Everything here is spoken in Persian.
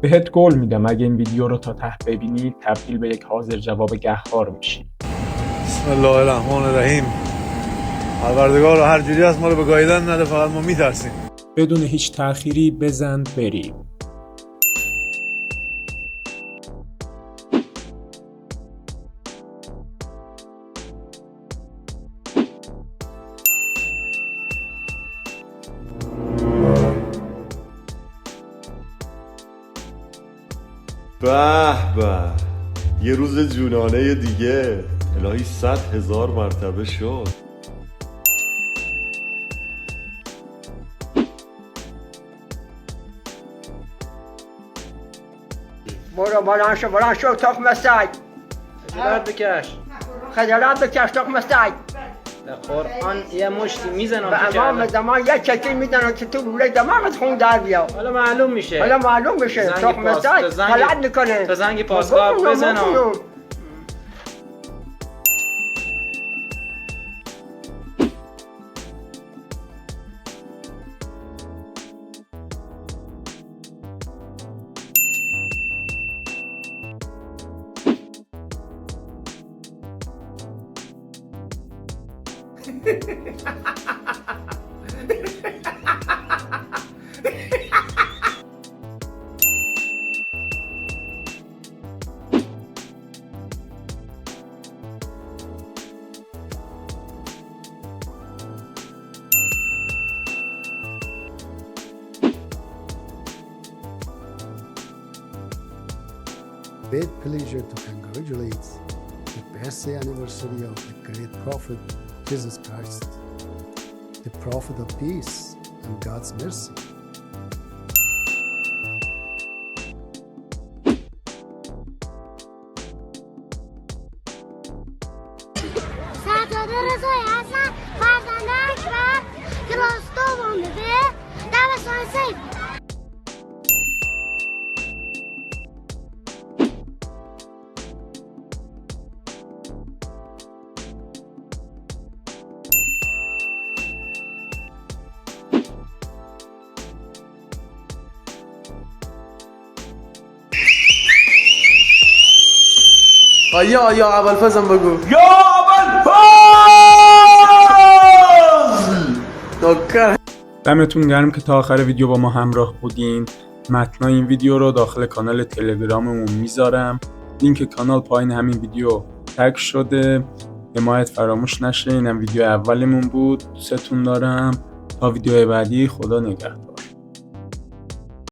بهت قول میدم اگه این ویدیو رو تا ته ببینی تبدیل به یک حاضر جواب گهخوار میشی. بسم الله الرحمن الرحیم. پروردگار هر جوری از ما رو به گاییدن نده، فقط ما میترسیم. بدون هیچ تأخیری بزن بریم. به به، یه روز جونانه دیگه. الهی 100,000 مرتبه شد. برو بلند شو تخم سگ. خجالت بکش. خجالت بکش تخم سگ. به قرآن یه مشتی میزنم به تو امام کردم. زمان یک چکی میدن که تو روله دماغت خون در بیا. حالا معلوم میشه. حالا معلوم بشه زنگ تخم پاس- سگ زنگ- غلط میکنه. تا زنگ پاسگاه بزنم. Great pleasure to congratulate the birthday anniversary of the great prophet Jesus Christ, the prophet of peace and God's mercy. سردار رضای حسن فرزند اکبر کلاس دوم به دبستان سیف. یا ابوالفضل بگو. نوکر. دمتون گرم که تا آخر ویدیو با ما همراه بودین. متنای این ویدیو رو داخل کانال تلگراممون میذارم. لینک کانال پایین همین ویدیو تگ شده. حمایت فراموش نشه. اینم ویدیو اولمون بود. دوستتون دارم. تا ویدیو بعدی، خدا نگهدار.